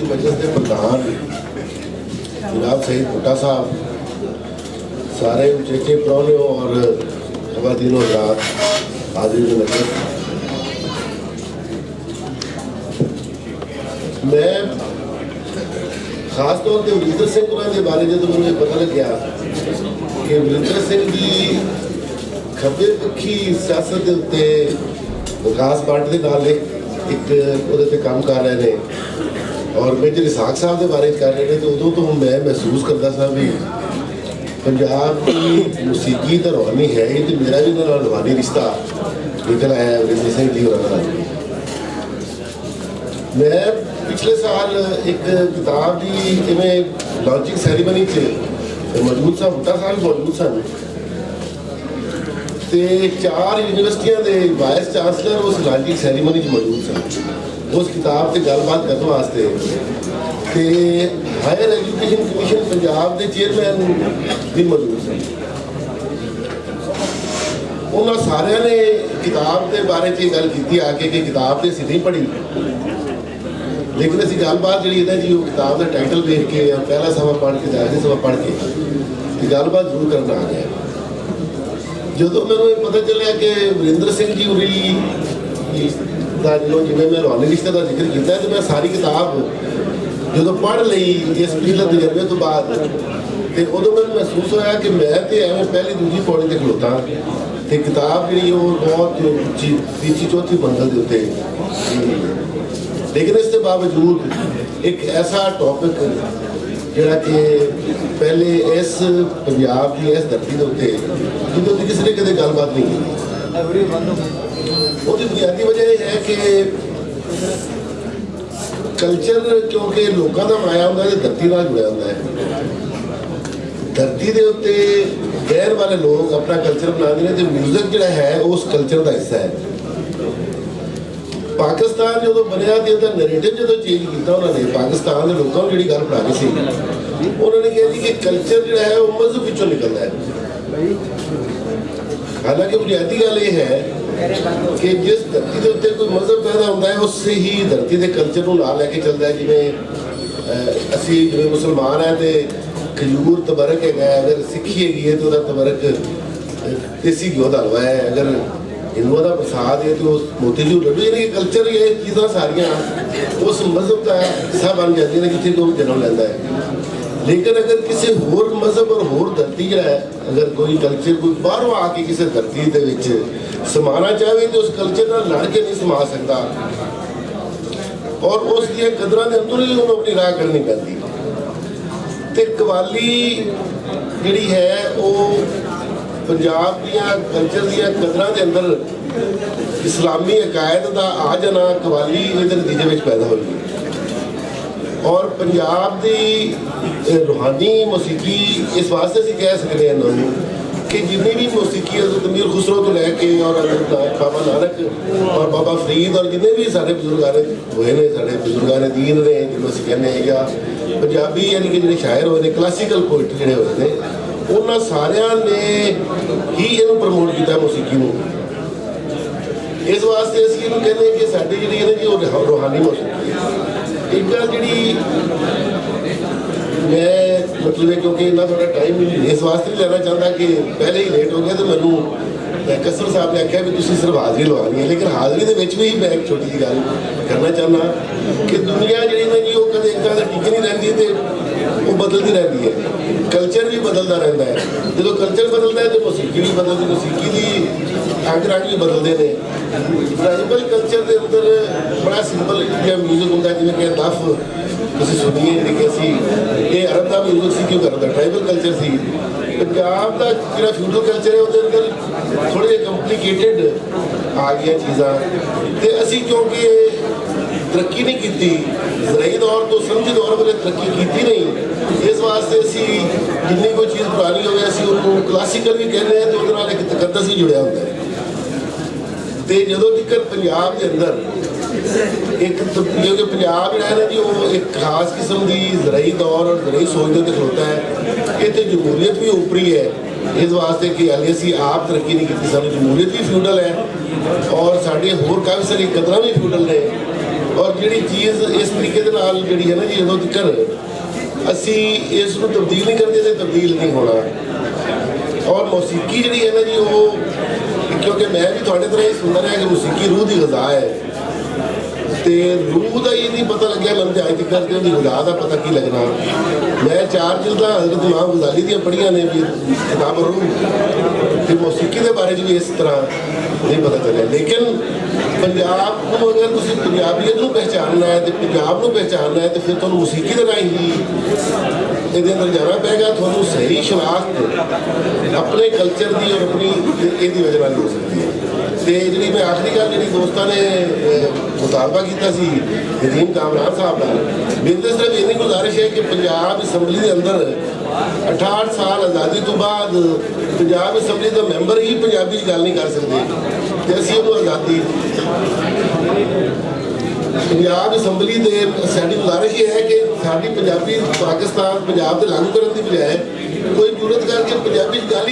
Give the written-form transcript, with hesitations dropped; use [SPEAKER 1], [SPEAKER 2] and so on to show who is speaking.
[SPEAKER 1] की मजलिस के प्रधान जनाब सईद भुट्टा साहब, सारे उचेचे प्राहुणे और खवातीन और रात हाजिर नजर, मैं खास तौर पर वरिंदर सिंह के बारे जो मुझे पता लग्या कि वरिंदर सिंह की खब्बे पक्षी सियासत के उत्ते विकास पार्टी के नाल एक काम कर रहे हैं और मेजर इसहाक साहब के बारे कर रहे हैं। तो उदों तो मैं महसूस करता सा भी पंजाब की मौसीकी तो रूहानी है ही, तो मेरा भी उन्होंने रूहानी रिश्ता निकल आया वरिंदर सिंह जी होना। मैं पिछले साल एक किताब की जिमें लॉन्चिंग सैरीमनी मौजूद सा, भुट्टा साहब भी मौजूद सन, तो 4 यूनिवर्सिटियों के वाइस चांसलर उस लॉन्चिंग सैरीमनी मौजूद सन उस किताब से गलबात करने वास्ते। तो हायर एजुकेशन कमीशन पंजाब के चेयरमैन भी मौजूद सन। उन्होंने सारे ने किताब के बारे च गल की आके कि किताब तो असीं नहीं पढ़ी, लेकिन असी गलबात जी जी वो किताब का टाइटल देख के पहला सफा पढ़ के आखिरी सफा पढ़ के गलबात जरूर करना आ गया। जो मैं पता चलिया कि वरिंदर सिंह जी उरी जो जिमें मैं रूहानी रिश्ते का जिक्र किया, तो मैं सारी किताब जो पढ़ ली इस पिछले तजर्बे तो बाद, तो उदों मैं महसूस होया कि मैं तो एवं पहली दूसरी पौड़ी से खलोता, तो किताब जी बहुत तीसरी चौथी मंजिल के उत्ते। लेकिन इसके बावजूद एक ऐसा टॉपिक जोड़ा कि पहले इस पंजाब की इस धरती के उत्ते जिन्हों की किसी ने कदे गलबात नहीं की, उसकी बुनियादी वजह यह है कि कल्चर क्योंकि लोगों का माया होंगे तो धरती नाल जुड़ा होंगे है। धरती के उत्ते रहने वाले लोग अपना कल्चर बनाते हैं, तो म्यूजिक जोड़ा है उस कल्चर का हिस्सा है। पाकिस्तान जो बनया तो नरेटिव जो चेंज किया उन्होंने, पाकिस्तान के लोगों को जी गल पढ़ानी सी, उन्होंने कहा जी कि कल्चर जो है वो मजहब पिछों निकलता है। हालांकि बुनियादी गल ये है कि जिस धरती के उत्ते कोई मजहब पैदा होता है उससे ही धरती के कल्चर को ना लैके चलता है। जिमें असी जिमें मुसलमान है तो खजूर तबरक है, अगर सिक्खी है तो तबरक देसी घ्यो का हलवा है, अगर हिंदुओं का प्रसाद है तो मोतीचूर लड्डू, यानी कि कल्चर ये चीज़ा सारिया उस मजहब का हिस्सा बन जाती हैं जितने कोई जन्म लेता है। लेकिन अगर किसी होर मजहब और होर धरती जो है, अगर कोई कल्चर कोई बाहरों आके किसी धरती के समाना चाहे तो उस कल्चर का लड़ के नहीं समा सकता और उस कदर के अंदर ही उन्होंने अपनी राह करनी पैती। तो कवाली जी है वो पंजाब दियां कल्चर दियां कदरां के अंदर इस्लामी अकायद का आ जाना कवाली इहदे नतीजे में पैदा हुई और पंजाब की रूहानी मौसीकी इस वास्ते असीं कह सकते हैं इन्होंने कि जितनी भी मौसीकी हज़रत अमीर खुसरो तो लैके और बाबा नानक और बाबा फरीद और जितने भी साढ़े बजुर्गाने हुए ने, साढ़े बजुर्गाने दीन ने जिन्होंने असीं कहने या पंजाबी यानी कि जो शायर हुए हैं, क्लासीकल पोइट जोड़े हुए हैं, उन्होंने सारिया ने ही इन्हू प्रमोट किया मौसीकी को। इस वास्ते असीं इहनूं कहने कि साडी जिहड़ी है जी वो रूहानी मौसीकी है। एक गल जिहड़ी मैं मतलब क्योंकि इन्ना थोड़ा टाइम इस वास्ते नहीं लेना चाहता कि पहले ही लेट हो गया, तो मैनू कसर साहब ने आख्या भी तुसीं सिर्फ हाज़री लवानी है, लेकिन हाज़री के विच भी मैं एक छोटी जी गल करना चाहना कि दुनिया जी ना जी वो कदे एक तरह टिकी नहीं रहिंदी, तो वो बदलती रहती है, कल्चर भी बदलता रहता है। जो कल्चर बदलता है तो मौसीकी भी बदलती, मौसीकी की अंग रंग भी बदलते हैं। ट्राइबल कल्चर के अंदर बड़ा सिंपल जो म्यूजिक होंगे जिमें कि दफ तुसीं सुनिए जी कि असी ये अरब का म्यूजिक सी क्यों करता, ट्राइबल कल्चर सी। पंजाब का जो फ्यूडल कल्चर है उसके अंदर थोड़े कंप्लीकेटेड आ गई चीज़ा, तो असी क्योंकि तरक्की नहीं की, ज़राई दौर तो समझी दौर पर तरक्की की नहीं, इस वास्ते असी जिन्नी कोई चीज़ पुरानी हो असी उन्होंने क्लासीकल भी कहने हैं, तो वो एक तकदस भी जुड़िया होता है। तो जो तक पंजाब के अंदर एक क्योंकि पंजाब जो है ना जी वो एक खास किस्म की ज़राई दौर और ज़राई सोच के खलोता है। इतने जमहूरीयत भी उपरी है इस वास्ते कि हाले असी आप तरक्की नहीं की, सारी जमहूरीयत भी फ्यूडल है और साढ़े होर काफ़ी सारी कदर भी फ्यूडल ने। ਔਰ ਜਿਹੜੀ ਚੀਜ਼ ਇਸ ਤਰੀਕੇ ਦੇ ਨਾਲ ਜਿਹੜੀ ਹੈ ਨਾ ਜੀ, ਜਦੋਂ ਤੱਕ ਅਸੀਂ ਇਸ ਨੂੰ ਤਬਦੀਲ ਨਹੀਂ ਕਰਦੇ ਤੇ ਤਬਦੀਲ ਨਹੀਂ ਹੋਣਾ। ਔਰ ਮੌਸੀਕੀ ਜਿਹੜੀ ਹੈ ਨਾ ਜੀ, ਉਹ ਕਿਉਂਕਿ ਮੈਂ ਵੀ ਤੁਹਾਡੇ ਤਰ੍ਹਾਂ ਹੀ ਸੁਣਦਾ ਰਿਹਾ ਕਿ ਮੌਸੀਕੀ ਰੂਹ ਦੀ ਗ਼ਜ਼ਾ ਹੈ, ਤੇ ਰੂਹ ਦਾ ਹੀ ਨਹੀਂ ਪਤਾ ਲੱਗਿਆ ਮੈਨੂੰ ਤੇ ਅੱਜ ਤੱਕ ਕਰਕੇ ਉਹਦੀ ਗ਼ਜ਼ਾ ਦਾ ਪਤਾ ਕੀ ਲੱਗਣਾ। ਮੈਂ 4 ਜਿਲਦਾਂ ਹਜ਼ਰਤ ਇਮਾਮ ਗਜ਼ਾਲੀ ਦੀਆਂ ਪੜ੍ਹੀਆਂ ਨੇ ਵੀ ਕਿਤਾਬ ਰੂਹ, ਤੇ ਮੌਸੀਕੀ ਦੇ ਬਾਰੇ 'ਚ ਵੀ ਇਸ ਤਰ੍ਹਾਂ ਨਹੀਂ ਪਤਾ ਚੱਲਿਆ। ਲੇਕਿਨ ਪੰਜਾਬ ਨੂੰ ਅਗਰ ਤੁਸੀਂ ਪੰਜਾਬੀਅਤ ਨੂੰ ਪਹਿਚਾਨਣਾ ਹੈ ਤੇ ਪੰਜਾਬ ਨੂੰ ਪਹਿਚਾਨਣਾ ਹੈ ਤੇ ਫਿਰ ਤੁਹਾਨੂੰ ਮੌਸੀਕੀ ਦੇ ਰਾਹੀਂ ਹੀ ਇਹਦੇ ਅੰਦਰ ਜਾਣਾ ਪਏਗਾ। ਤੁਹਾਨੂੰ ਸਹੀ ਸ਼ਨਾਖਤ ਆਪਣੇ ਕਲਚਰ ਦੀ ਔਰ ਆਪਣੀ ਇਹਦੀ ਵਜ੍ਹਾ ਨਾਲ ਹੋ ਸਕਦੀ ਹੈ। ਤੇ ਜਿਹੜੀ ਮੈਂ ਆਖਰੀ ਗੱਲ ਜਿਹੜੀ ਦੋਸਤਾਂ ਨੇ ਮੁਤਾਲਬਾ ਕੀਤਾ ਸੀ ਨਦੀਮ ਕਾਮਰਾਨ ਸਾਹਿਬ ਨਾਲ, ਮੇਰੀ ਤਾਂ ਸਿਰਫ ਇੰਨੀ ਗੁਜ਼ਾਰਿਸ਼ ਹੈ ਕਿ ਪੰਜਾਬ ਅਸੈਂਬਲੀ ਦੇ ਅੰਦਰ 68 ਸਾਲ ਆਜ਼ਾਦੀ ਤੋਂ ਬਾਅਦ ਪੰਜਾਬ ਅਸੈਂਬਲੀ ਦਾ ਮੈਂਬਰ ਹੀ ਪੰਜਾਬੀ 'ਚ ਗੱਲ ਨਹੀਂ ਕਰ ਸਕਦੇ, ਤੇ ਅਸੀਂ ਉਹਨੂੰ ਆਜ਼ਾਦੀ ਪੰਜਾਬ ਅਸੈਂਬਲੀ ਦੇ ਸਾਡੀ ਗੁਜ਼ਾਰਿਸ਼ ਇਹ ਹੈ ਕਿ ਸਾਡੀ ਪੰਜਾਬੀ ਪਾਕਿਸਤਾਨ ਪੰਜਾਬ ਦੇ ਲਾਗੂ ਕਰਨ ਦੀ ਬਜਾਏ ਕੋਈ ਜੁਰਤ ਕਰਕੇ ਪੰਜਾਬੀ 'ਚ ਗੱਲ ਹੀ